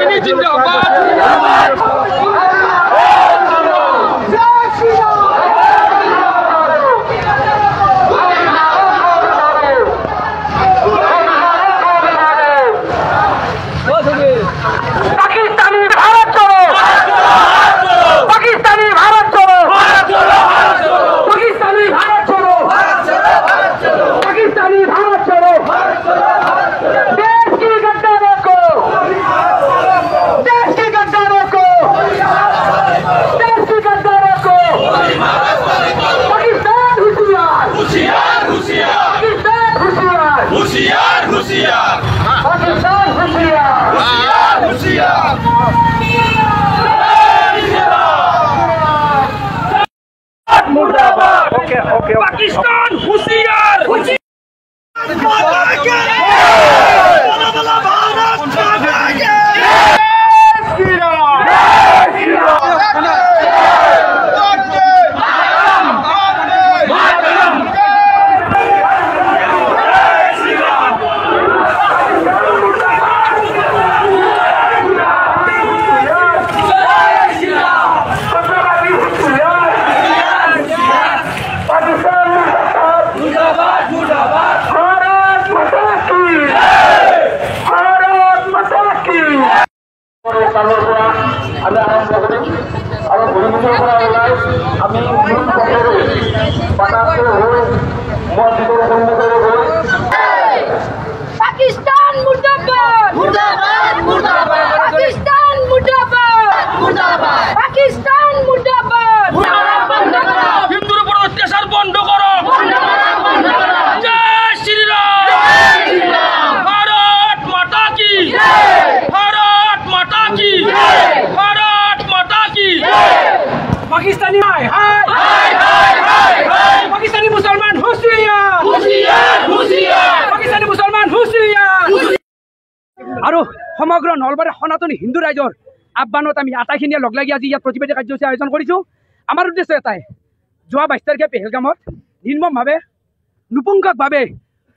বাহিনী জিন্দাবাদ पाकिस्तान होशियार पाकिस्तान मुर्दाबाद मुर्दाबाद मुर्दाबाद पाकिस्तान मुर्दाबाद मुर्दाबाद पाकिस्तान मुर्दाबाद मुर्दाबाद हिंदुर উপর অত্যাচার বন্ধ করো জয় শ্রী রাম জয় শ্রী রাম ভারত মাতা কি জয় ভারত মাতা কি জয় ভারত মাতা কি জয় पाकिस्तानी हाय हाय हाय हाय हाय पाकिस्तानी मुसलमान होशियार होशियार होशियार पाकिस्तानी मुसलमान होशियार আৰু সমগ্ৰ নলবাৰী সনাতনী হিন্দু ৰাইজৰ আহ্বানত আমি আটাইখিনিয়ে লগ লাগি আজি ইয়াত প্ৰতিবাদী কাৰ্যসূচী আয়োজন কৰিছোঁ। আমাৰ উদ্দেশ্য এটাই, যোৱা 22 তাৰিখে পেহেলগামত নিৰ্মমভাৱে নিপুংসকভাৱে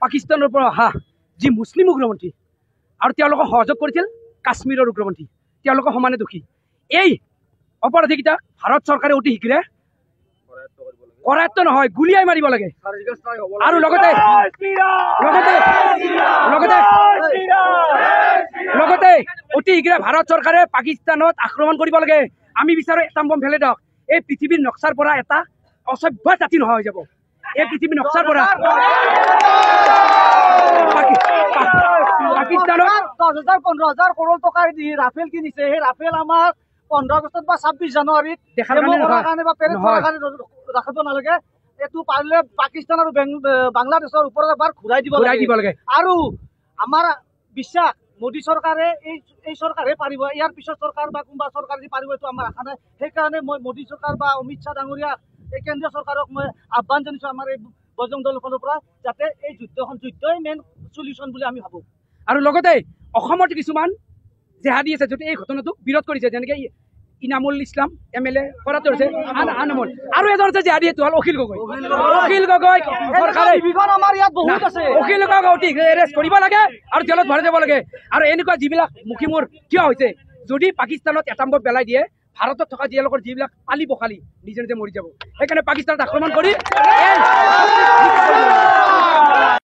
পাকিস্তানৰ পৰা অহা যি মুছলিম উগ্ৰপন্থী আৰু তেওঁলোকক সহযোগ কৰিছিল কাশ্মীৰৰ উগ্ৰপন্থী, তেওঁলোকৰ সমানে দোষী। এই অপৰাধীকেইটা ভাৰত চৰকাৰে অতি শীঘ্ৰে কৰায়ত্ব নহয় গুলিয়াই মাৰিব লাগে। আৰু লগতে অতি শীঘ্ৰে ভাৰত চৰকাৰে পাকিস্তানত আক্ৰমণ কৰিব লাগে। আমি বিচাৰো এটাম বম ফেলে দিয়ক। এই পৃথিৱীৰ নক্সাৰ পৰা এটা অসভ্য জাতি নোহোৱা হৈ যাব। এই পৃথিৱীৰ নক্সাৰ পৰা পাকিস্তানত 10,000-15,000 কৰোৰ টকা দি ৰাফেল কিনিছে। সেই ৰাফেল আমাৰ 15 আগষ্ট বা 26 জানুৱাৰীত দেখাৰ কাৰণে বা পেৰেড কৰাৰ কাৰণে ৰাখিব নালাগে। এইটো পাৰিলে পাকিস্তান আৰু বাংলাদেশৰ ওপৰত এবাৰ ঘূৰাই দিব লাগে। আৰু আমাৰ বিশ্বাস মোদী চৰকাৰে এই চৰকাৰে পাৰিব, ইয়াৰ পিছত চৰকাৰ বা কোনোবা চৰকাৰ যি পাৰিব এইটো আমাৰ আশা নাই। সেইকাৰণে মই মোদী চৰকাৰ বা অমিত শ্বাহ ডাঙৰীয়া এই কেন্দ্ৰীয় চৰকাৰক মই আহ্বান জনাইছোঁ আমাৰ এই বজৰং দলৰ ফালৰ পৰা, যাতে এই যুদ্ধই মেইন চলিউশ্যন বুলি আমি ভাবোঁ। আৰু লগতে অসমত কিছুমান জেহাদী আছে যদি এই ঘটনাটো বিৰোধ কৰিছে, যেনেকৈ ইনামুল ইছলাম MLA কৰাটো হৈছে আনমল, আৰু এজন আছে জেহাদী, এইটো হ'ল অখিল গগৈ। অখিল গগৈ চৰকাৰে অখিল গগৈ অতি এৰেষ্ট কৰিব লাগে আৰু জেলত ভৰাই যাব লাগে। আৰু এনেকুৱা যিবিলাক মুখী মোৰ থিয় হৈছে, যদি পাকিস্তানত এটাম বম পেলাই দিয়ে ভাৰতত থকা যিবিলাকৰ যিবিলাক আলি বখালি নিজে নিজে মৰি যাব। সেইকাৰণে পাকিস্তানত আক্ৰমণ কৰি